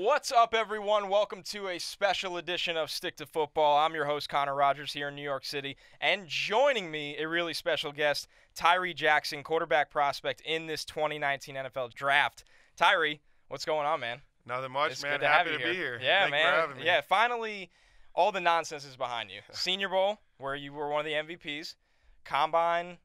What's up, everyone? Welcome to a special edition of Stick to Football. I'm your host, Connor Rogers, here in New York City. And joining me, a really special guest, Tyree Jackson, quarterback prospect in this 2019 NFL Draft. Tyree, what's going on, man? Nothing much, It's man. good to have Happy you to here. be here. Yeah, Thank man. you for having me. Yeah, finally, all the nonsense is behind you. Senior Bowl, where you were one of the MVPs. Combine,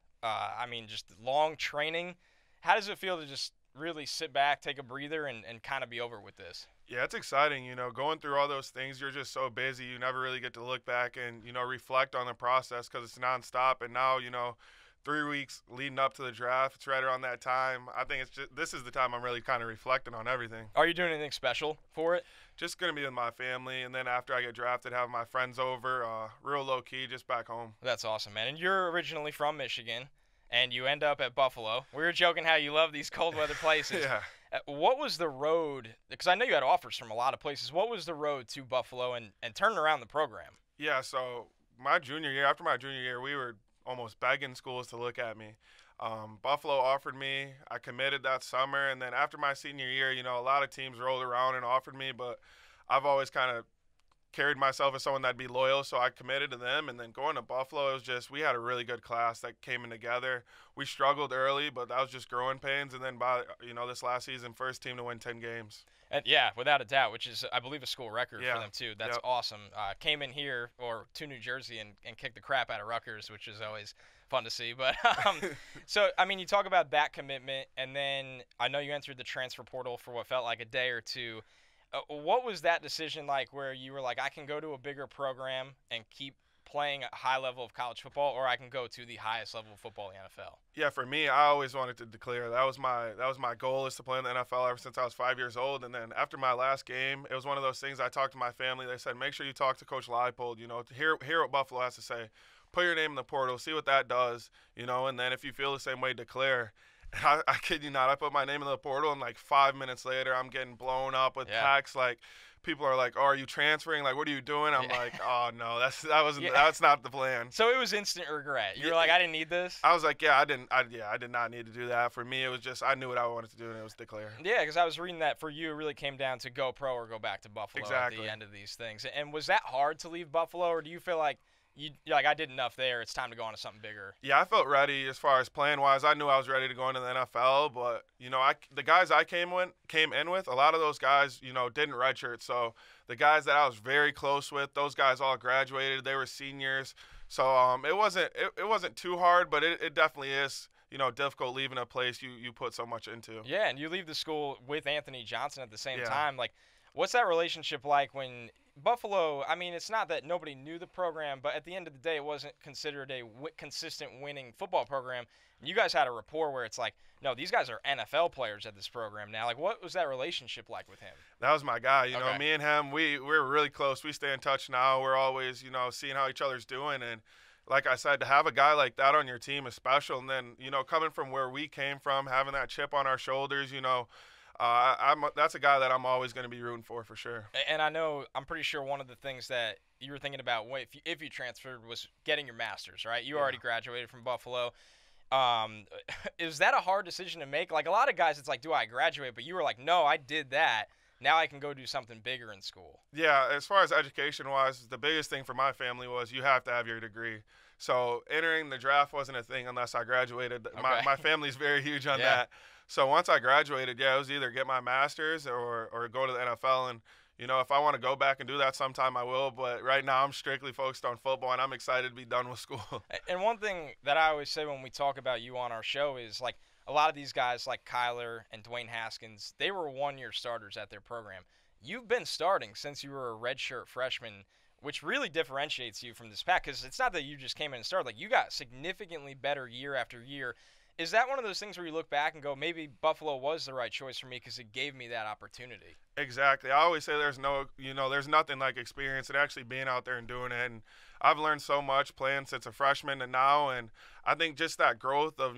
just long training. How does it feel to just really sit back, take a breather, and kind of be over with this? Yeah, it's exciting. Going through all those things, you're just so busy. You never really get to look back and, reflect on the process because it's nonstop. And now, 3 weeks leading up to the draft, it's right around that time. I think this is the time I'm really kind of reflecting on everything. Are you doing anything special for it? Just going to be with my family. And then after I get drafted, have my friends over, real low key, just back home. That's awesome, man. And you're originally from Michigan, and you end up at Buffalo. We were joking how you love these cold weather places. Yeah. What was the road? Because I know you had offers from a lot of places. What was the road to Buffalo and turning around the program? Yeah, so after my junior year, we were almost begging schools to look at me. Buffalo offered me. I committed that summer, and then after my senior year, a lot of teams rolled around and offered me, but I've always kind of carried myself as someone that'd be loyal, so I committed to them. And then going to Buffalo, it was just, we had a really good class that came in together. We struggled early, but that was just growing pains. And then by this last season, first team to win 10 games. And yeah, without a doubt, which is, I believe, a school record for them too. That's Yep. awesome. Came in here to New Jersey and kicked the crap out of Rutgers, which is always fun to see. But so, you talk about that commitment, and then I know you entered the transfer portal for what felt like a day or two. What was that decision like where you were like, I can go to a bigger program and keep playing a high level of college football, or I can go to the highest level of football in the NFL? Yeah, for me, I always wanted to declare. That was my goal, is to play in the NFL ever since I was 5 years old. And then after my last game, it was one of those things. I talked to my family. They said, make sure you talk to Coach Leipold, to hear what Buffalo has to say. Put your name in the portal, see what that does, and then if you feel the same way, declare. I kid you not, I put my name in the portal, and like 5 minutes later, I'm getting blown up with texts. Like, people are like, "Oh, are you transferring? Like, what are you doing?" I'm like, "Oh no, that's not the plan." So it was instant regret. You were like, "I didn't need this." I was like, "Yeah, I did not need to do that." For me, it was just, I knew what I wanted to do, and it was declare. Yeah, because I was reading that for you, it really came down to go pro or go back to Buffalo at the end of these things. And was that hard to leave Buffalo, or do you feel like you're like, I did enough there, it's time to go on to something bigger? Yeah, I felt ready as far as playing-wise. I knew I was ready to go into the NFL, but, the guys I came in with, a lot of those guys, didn't redshirt. So the guys that I was very close with, those guys all graduated. They were seniors. So it wasn't too hard, but it definitely is, difficult leaving a place you put so much into. Yeah, and you leave the school with Anthony Johnson at the same time. Like, what's that relationship like when Buffalo, it's not that nobody knew the program, but at the end of the day, it wasn't considered a consistent winning football program. And you guys had a rapport where it's like, no, these guys are NFL players at this program now. Like, what was that relationship like with him? That was my guy. Me and him, we're really close. We stay in touch now. We're always, seeing how each other's doing. And like I said, to have a guy like that on your team is special. And then, coming from where we came from, having that chip on our shoulders, that's a guy that I'm always going to be rooting for sure. And I'm pretty sure one of the things that you were thinking about if you transferred was getting your master's, right? You already graduated from Buffalo. Is that a hard decision to make? Like, a lot of guys, it's like, do I graduate? But you were like, no, I did that. Now I can go do something bigger in school. Yeah, as far as education-wise, the biggest thing for my family was you have to have your degree. So entering the draft wasn't a thing unless I graduated. Okay. My family's very huge on that. So once I graduated, it was either get my master's or go to the NFL. And, if I want to go back and do that sometime, I will. But right now I'm strictly focused on football, and I'm excited to be done with school. And one thing that I always say when we talk about you on our show is, like, a lot of these guys like Kyler and Dwayne Haskins, they were one-year starters at their program. You've been starting since you were a redshirt freshman, which really differentiates you from this pack, because it's not that you just came in and started. Like, you got significantly better year after year. Is that one of those things where you look back and go, maybe Buffalo was the right choice for me because it gave me that opportunity? Exactly. I always say there's nothing like experience and actually being out there and doing it. And I've learned so much playing since a freshman to now. And I think just that growth of,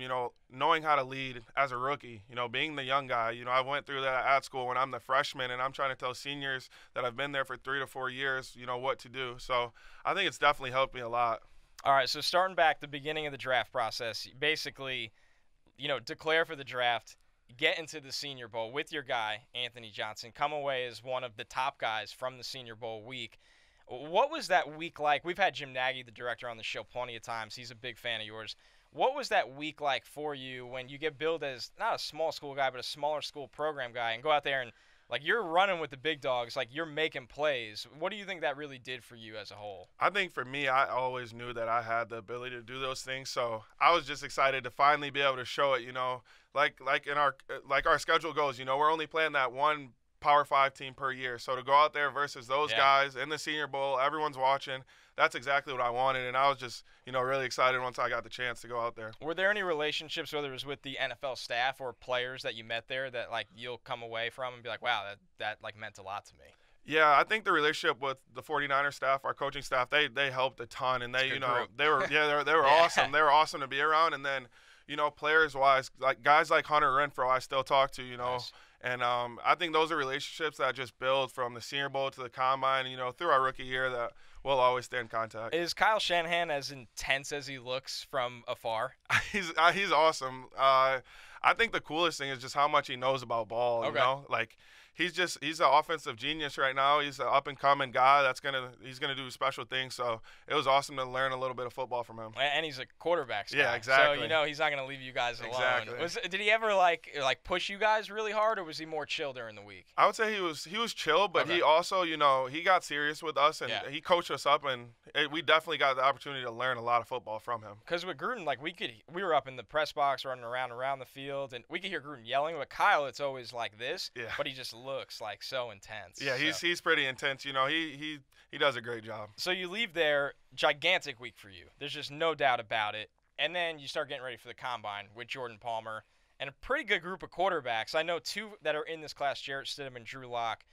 knowing how to lead as a rookie, being the young guy. I went through that at school when I'm the freshman, and I'm trying to tell seniors that have been there for 3 to 4 years, what to do. So I think it's definitely helped me a lot. All right, so starting back the beginning of the draft process, basically – declare for the draft. get into the Senior Bowl with your guy, Anthony Johnson, come away as one of the top guys from the Senior Bowl week. What was that week like? We've had Jim Nagy, the director, on the show plenty of times. He's a big fan of yours. What was that week like for you when you get billed as not a small school guy, but a smaller school program guy, and go out there and, like, you're running with the big dogs, like, you're making plays? What do you think that really did for you as a whole? I think for me, I always knew that I had the ability to do those things, so I was just excited to finally be able to show it. Like our schedule goes, we're only playing that one Power 5 team per year. So to go out there versus those guys in the Senior Bowl, everyone's watching. That's exactly what I wanted, and I was just, really excited once I got the chance to go out there. Were there any relationships, whether it was with the NFL staff or players that you met there, that, like, you'll come away from and be like, wow, that like meant a lot to me? Yeah, I think the relationship with the 49ers staff, our coaching staff, they helped a ton, and they were awesome. They were awesome to be around, and then players wise, like guys like Hunter Renfrow, I still talk to, Nice. And I think those are relationships that just build from the Senior Bowl to the Combine, through our rookie year, that we'll always stay in contact. Is Kyle Shanahan as intense as he looks from afar? He's awesome. I think the coolest thing is just how much he knows about ball. Okay. Like he's an offensive genius right now. He's an up and coming guy he's gonna do special things. So it was awesome to learn a little bit of football from him. And he's a quarterback guy. Yeah, exactly. So he's not gonna leave you guys alone. Exactly. Did he ever like push you guys really hard, or was he more chill during the week? I would say he was chill, but Okay. he also he got serious with us, and he coached us up, and we definitely got the opportunity to learn a lot of football from him. Because with Gruden, like, we were up in the press box running around the field, and we could hear Gruden yelling. With Kyle, it's always like this, but he just looks like so intense. Yeah, he's pretty intense. He does a great job. So you leave there, gigantic week for you. There's just no doubt about it. And then you start getting ready for the Combine with Jordan Palmer and a pretty good group of quarterbacks. I know two that are in this class, Jarrett Stidham and Drew Lock.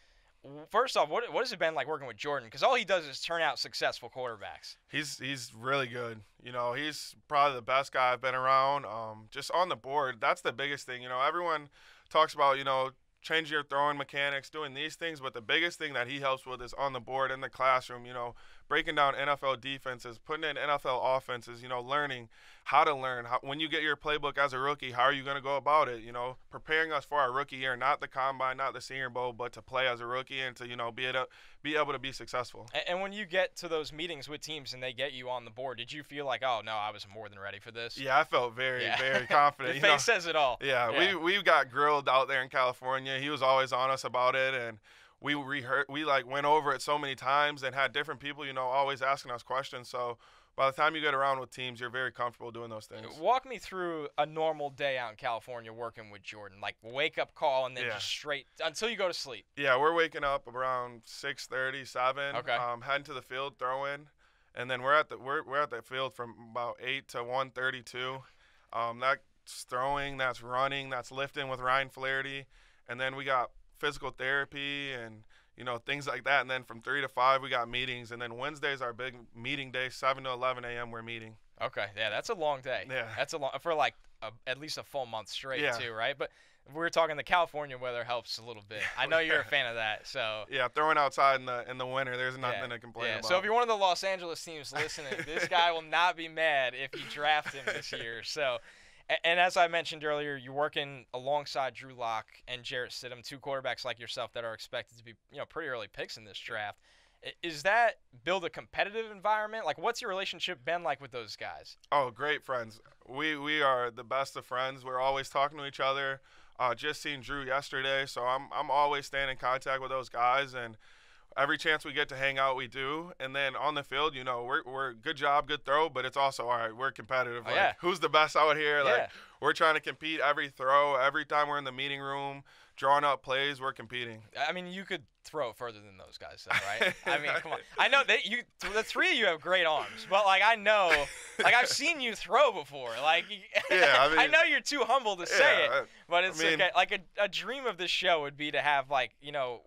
First off, what has it been like working with Jordan? Because all he does is turn out successful quarterbacks. He's really good. He's probably the best guy I've been around. Just on the board, that's the biggest thing. Everyone talks about, changing your throwing mechanics, doing these things, but the biggest thing that he helps with is on the board, in the classroom, breaking down NFL defenses, putting in NFL offenses, learning how to learn. When you get your playbook as a rookie, how are you going to go about it? Preparing us for our rookie year, not the Combine, not the Senior Bowl, but to play as a rookie and to, be able to be successful. And when you get to those meetings with teams and they get you on the board, did you feel like, oh, no, I was more than ready for this? Yeah, I felt very, very confident. Your face says it all. Yeah, we got grilled out there in California. He was always on us about it, and we went over it so many times and had different people, always asking us questions. So by the time you get around with teams, you're very comfortable doing those things. Walk me through a normal day out in California working with Jordan, like wake up call and then just straight until you go to sleep. Yeah, we're waking up around 6:30, 7. Okay. Heading to the field, throwing, and then we're at the field from about 8 to 1:32. That's throwing, that's running, that's lifting with Ryan Flaherty, and then we got physical therapy and things like that. And then from 3 to 5 we got meetings, and then Wednesday's our big meeting day. 7 to 11 a.m. we're meeting. Okay, yeah, that's a long day. Yeah, that's a long for like at least a full month straight too, right? But we're talking the California weather helps a little bit. I know you're a fan of that, so yeah, throwing outside in the winter, there's nothing to complain about. So if you're one of the Los Angeles teams listening, this guy will not be mad if you draft him this year. So. And as I mentioned earlier, you're working alongside Drew Lock and Jarrett Stidham, two quarterbacks like yourself that are expected to be, pretty early picks in this draft. Is that build a competitive environment? Like, what's your relationship been like with those guys? Oh, great friends. We are the best of friends. We're always talking to each other. Just seen Drew yesterday, so I'm always staying in contact with those guys, and every chance we get to hang out, we do. And then on the field, we're good job, good throw, but it's also, all right, we're competitive. Who's the best out here? We're trying to compete every throw. Every time we're in the meeting room, drawing up plays, we're competing. I mean, you could throw further than those guys, though, right? I mean, come on. I know that the three of you have great arms, but I know, I've seen you throw before. I know you're too humble to say it, but it's okay. Like a dream of this show would be to have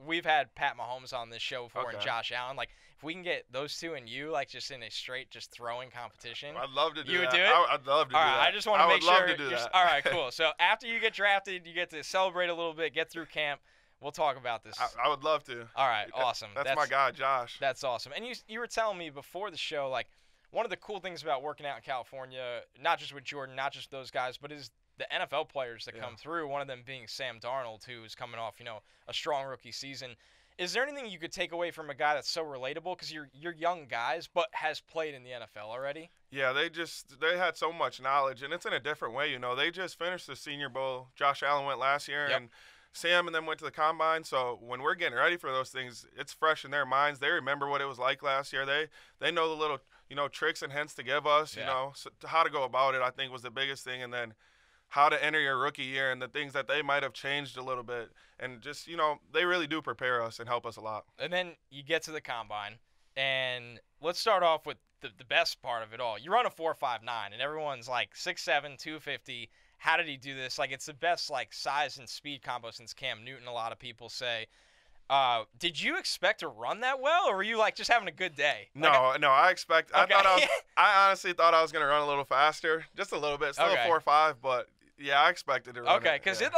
we've had Pat Mahomes on this show before and Josh Allen. If we can get those two and you, just in a straight just throwing competition. I'd love to do that. You would do it? I'd love to do that. All right, I just want to make sure. I would love to do that. All right, cool. So after you get drafted, you get to celebrate a little bit, get through camp. We'll talk about this. I would love to. All right, awesome. That's my guy, Josh. That's awesome. And you were telling me before the show, one of the cool things about working out in California, not just with Jordan, not just those guys, but is the NFL players that Yeah. come through, one of them being Sam Darnold, who is coming off, a strong rookie season. Is there anything you could take away from a guy that's so relatable? Because you're young guys, but has played in the NFL already. Yeah, they had so much knowledge, and it's in a different way. They just finished the Senior Bowl. Josh Allen went last year, Yep. and Sam and them went to the Combine. So when we're getting ready for those things, it's fresh in their minds. They remember what it was like last year. They know the little tricks and hints to give us. Yeah. So how to go about it, I think, was the biggest thing, and then how to enter your rookie year and the things that they might have changed a little bit. And just, they really do prepare us and help us a lot. And then you get to the Combine, and let's start off with the best part of it all. You run a 4.59, and everyone's like 6'7", 250. How did he do this? Like, it's the best, like, size and speed combo since Cam Newton, a lot of people say. Did you expect to run that well, or were you, like, just having a good day? No, I Okay. I honestly thought I was going to run a little faster, just a little bit, still Okay. a 4.5, but yeah, I expected to run Okay, it. because Yeah.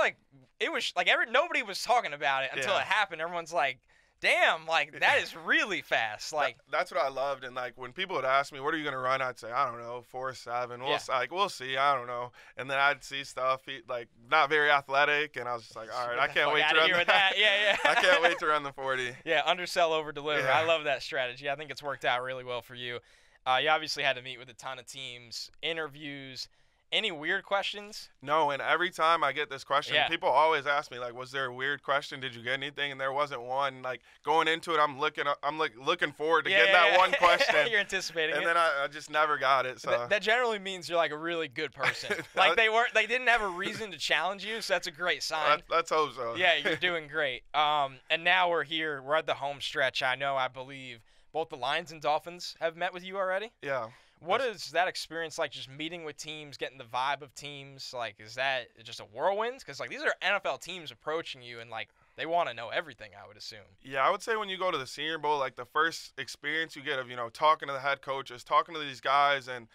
it was like nobody was talking about it until Yeah. it happened. Everyone's like, damn, like, that is really fast. Like, That's what I loved, and like when people would ask me, "What are you gonna run?" I'd say, "I don't know, 4.7." We'll see. I don't know, and then I'd see stuff like not very athletic, and I was just like, "All right, I can't wait to run that." Yeah. I can't wait to run the 40. Yeah, undersell, over deliver. Yeah. I love that strategy. I think it's worked out really well for you. You obviously had to meet with a ton of teams, interviews. Any weird questions? No, and every time I get this question, Yeah. people always ask me like, "Was there a weird question? Did you get anything?" And there wasn't one. Like going into it, I'm looking forward to getting that one question. You're anticipating And it. then I just never got it. So That generally means you're like a really good person. Like they didn't have a reason to challenge you, so that's a great sign. let's hope so. Yeah, you're doing great. And now we're here. We're at the home stretch. I believe both the Lions and Dolphins have met with you already. Yeah. What is that experience like, just meeting with teams, getting the vibe of teams? Like, is that just a whirlwind? Because, like, these are NFL teams approaching you, and, like, they want to know everything, I would assume. Yeah, I would say when you go to the Senior Bowl, like the first experience you get of, talking to the head coaches, talking to these guys, and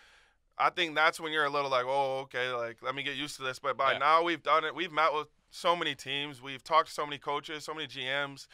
I think that's when you're a little like, oh, okay, like, let me get used to this. But by now we've done it. We've met with so many teams. We've talked to so many coaches, so many GMs,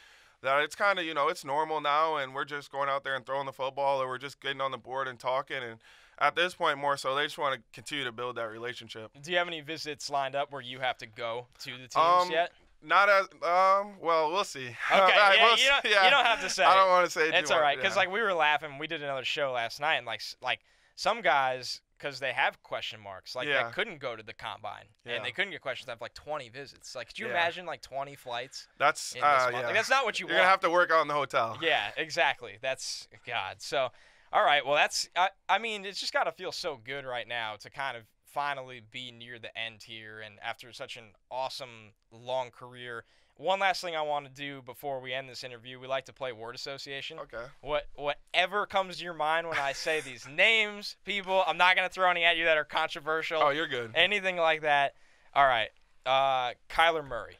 that it's kind of, it's normal now, and we're just going out there and throwing the football, or we're just getting on the board and talking. And at this point, more so, they just want to continue to build that relationship. Do you have any visits lined up where you have to go to the teams yet? Not as well, we'll see. Okay, you don't have to say. I don't want to say. It's all right, because like we were laughing. We did another show last night, and like some guys, because they have question marks, like they couldn't go to the Combine, and they couldn't get questions. Have like 20 visits. Like, could you imagine like 20 flights? That's in this month? Like, that's not what you want. You're gonna have to work on the hotel. Yeah, exactly. That's God. So, all right. Well, that's. I mean, it's just got to feel so good right now to kind of finally be near the end here, and after such an awesome long career. One last thing I want to do before we end this interview, we like to play word association. Okay. Whatever comes to your mind when I say these names, people, I'm not going to throw any at you that are controversial. Oh, you're good. Anything like that. All right. Kyler Murray.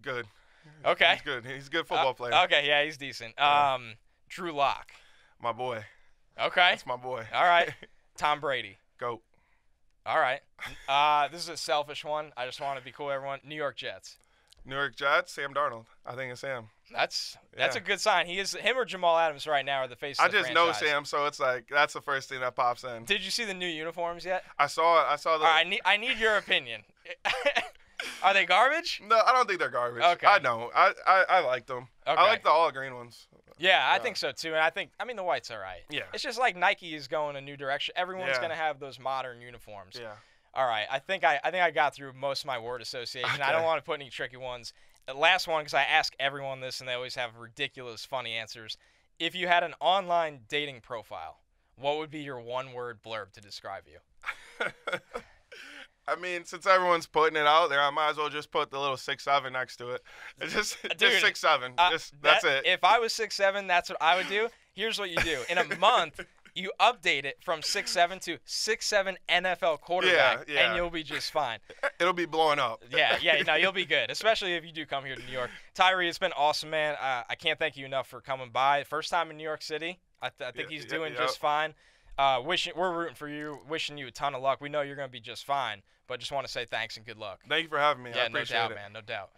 Good. Okay. He's good. He's a good football player. Okay, yeah, he's decent. Drew Lock. My boy. Okay. That's my boy. All right. Tom Brady. Goat. All right. This is a selfish one. I just want to be cool, everyone. New York Jets. New York Jets, Sam Darnold. I think it's Sam. That's a good sign. Him or Jamal Adams right now are the face of the franchise. I just know Sam, so it's like that's the first thing that pops in. Did you see the new uniforms yet? I saw the. All right, I need your opinion. Are they garbage? No, I don't think they're garbage. Okay. I don't. I like them. Okay. I like the all green ones. Yeah, I think so too. And I mean the white's all right. Yeah. It's just like Nike is going a new direction. Everyone's Yeah. gonna have those modern uniforms. Yeah. All right. I think I got through most of my word association. Okay. I don't want to put any tricky ones. The last one, because I ask everyone this and they always have ridiculous, funny answers. If you had an online dating profile, what would be your one-word blurb to describe you? I mean, since everyone's putting it out there, I might as well just put the little 6'7" next to it. It's just 6'7". That's it. If I was 6'7", that's what I would do. Here's what you do. In a month, you update it from 6'7" to 6'7" NFL quarterback, Yeah. and you'll be just fine. It'll be blowing up. Yeah, no, you'll be good, especially if you do come here to New York. Tyree, it's been awesome, man. I can't thank you enough for coming by. First time in New York City. I think he's doing just fine. We're rooting for you, wishing you a ton of luck. We know you're going to be just fine, but just want to say thanks and good luck. Thank you for having me. Yeah, I appreciate no doubt, it. man, no doubt.